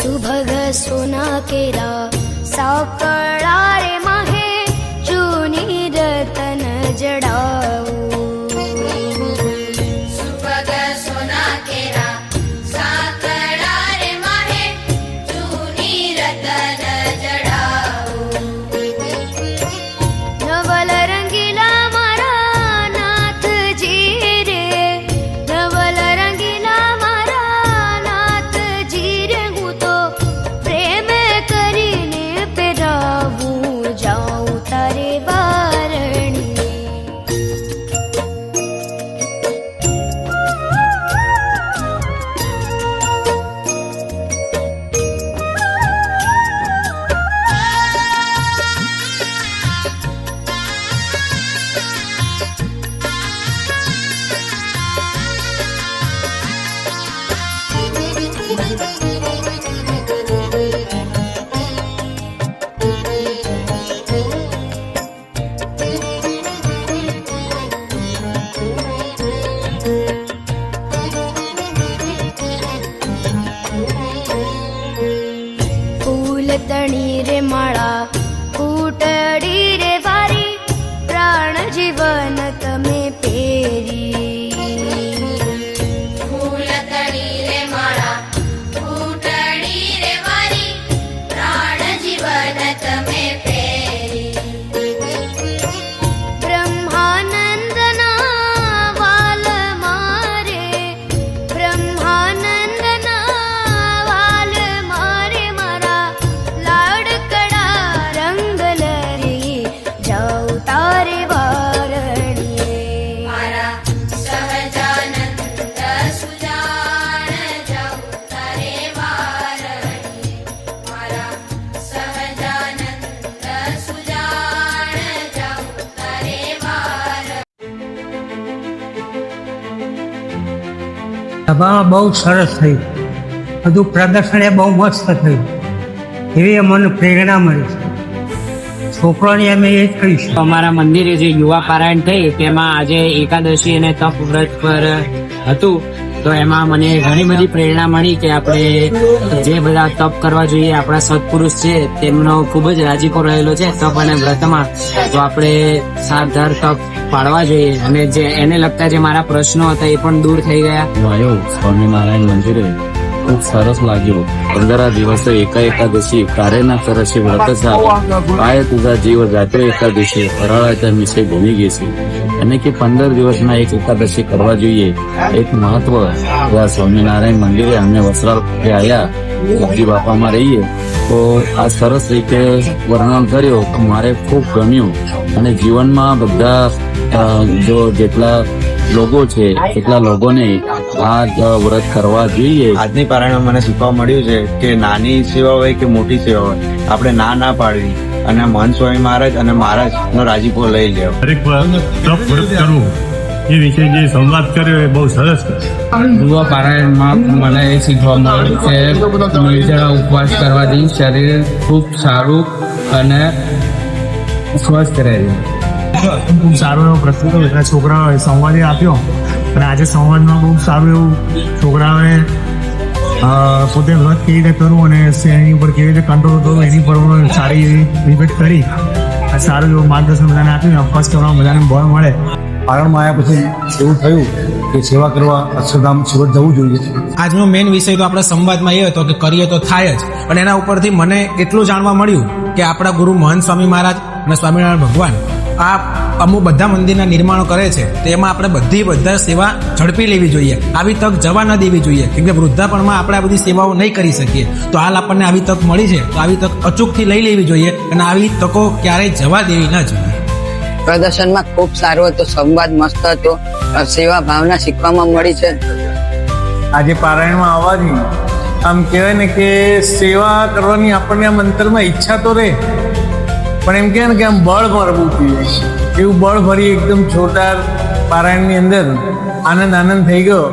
सुभग सोना केरा साकड़ा रे माहे चूनी रतन जड़ाऊ सुभग सोना केरा साकड़ा रे माहे चूनी रतन जड़ाऊ नवल रंगीला मारा नाथ जी रे नवल रंगीला मारा नाथ जी रे हूँ तो प्रेम करीने पेरावू जाऊं तारे बारणी फूल तणी रे माळा फूटडी रे वारी प्राण जीवन तमे पेरी फूलतड़ी रे माळा फूटड़ी रे वारी प्राण जीवन तमे पेरी ब्रह्मानंदना वाल मारे ब्रह्मानंदना वाल मारे मारा लाडकड़ा रंगल रे जाऊ तारे वारणिये मारा सहजानंद सुजान जाऊ तारे वारणी मारा सहजानंद सुजान जाऊ तारे वारणी સભા બહુ સરસ થઈ, બધું પ્રદર્શન એ બહુ મસ્ત થયું, એવી અમને પ્રેરણા મળી છે. છોકરાને અમે એ જ કહીશું. અમારા મંદિરે જે યુવા પારાયણ થઈ તેમાં આજે એકાદશી અને તપ વ્રત પર હતું, તો એમાં મને ઘણી બધી પ્રેરણા મળી કે આપણે જે બધા તપ કરવા જોઈએ, આપણા સત્પુરુષ છે તેમનો ખૂબ જ રાજીપો રહેલો છે તપ અને વ્રતમાં, તો આપણે સારધાર તપ પાડવા જોઈએ. અને જે એને લગતા જે મારા પ્રશ્નો હતા એ પણ દૂર થઈ ગયા. આવ્યો સ્વામિનારાયણ મંદિરે ખૂબ સરસ લાગ્યું. 15 દિવસે એકાદશી કાર્યના કરશે વ્રત પાય તુજા જીવ જાતે એકાદશી ફરાળા વિશે ભૂલી ગઈ છે. અને કે 15 દિવસના એક એકાદશી કરવા જોઈએ, એક મહત્વ. સ્વામિનારાયણ મંદિરે અમે વસ્ત્રાલ આવ્યા, ગોપી બાપામાં રહીએ, તો આ સરસ રીતે વર્ણન કર્યો, મારે ખૂબ ગમ્યું. અને જીવનમાં બધા જો જેટલા લોકો છે એટલા લોકોને આ વ્રત કરવા જોઈએ. આજની પારાયણમાં મને શીખવા મળ્યું છે કે નાની સેવા હોય કે મોટી સેવા હોય, આપણે ના પાડવી અને મહંત સ્વામી મહારાજ અને મહારાજ નો રાજીપો લઈ લેવો. દરેક તપ વ્રત કરવું એ વિશે જે સંવાદ કર્યો એ બહુ સરસ. યુવા પારાયણમાં મને એ શીખવા મળ્યું કે નિર્જળા ઉપવાસ કરવાથી શરીર ખૂબ સારું અને સ્વસ્થ રહે. ખૂબ સારો એવો પ્રસ્તુત બધા છોકરાઓએ સંવાદે આપ્યો, અને આજે સંવાદમાં બહુ સારું એવું છોકરાઓએ પોતે વ્રત કેવી રીતે કરવું અને એની ઉપર કેવી રીતે કંટ્રોલ કરવું એની પર સારી એવી ડિબેટ કરી સારું એવું માર્ગદર્શન બધાને આપ્યું. ઉપવાસ કરવામાં બધાને બળ મળે. પારણમાં આવ્યા પછી એવું થયું કે સેવા કરવા અક્ષરધામ સુરત જવું જોઈએ. આજનો મેઇન વિષય તો આપણા સંવાદમાં એ હતો કે કરીએ તો થાય જ, અને એના ઉપરથી મને એટલું જાણવા મળ્યું કે આપણા ગુરુ મહંત સ્વામી મહારાજ અને સ્વામિનારાયણ ભગવાન આ અમુક બધા મંદિરના નિર્માણો કરે છે, તેમાં આપણે બધા સેવા ઝડપી લેવી જોઈએ, આવી તક જવા ન દેવી જોઈએ. કેમ કે વૃદ્ધાપણમાં આપણે આ બધી સેવાઓ નહીં કરી શકીએ, તો હાલ આપણને આવી તક મળી છે, તો આવી તક અચૂકથી લઈ લેવી જોઈએ, અને આવી તકો ક્યારેય જવા દેવી ન જોઈએ. પ્રદર્શનમાં ખૂબ સારું હતું, સંવાદ મસ્ત હતો, સેવા ભાવના શીખવામાં મળી છે. આજે પારાયણમાં આવવાથી આમ કહેવાય ને કે સેવા કરવાની આપણને આમ અંતરમાં ઈચ્છા તો રહે, પણ એમ કહે ને કે આમ બળ ભરવું જોઈએ, એવું બળ ભરી એકદમ છોટા પારાયણની અંદર આનંદ થઈ ગયો.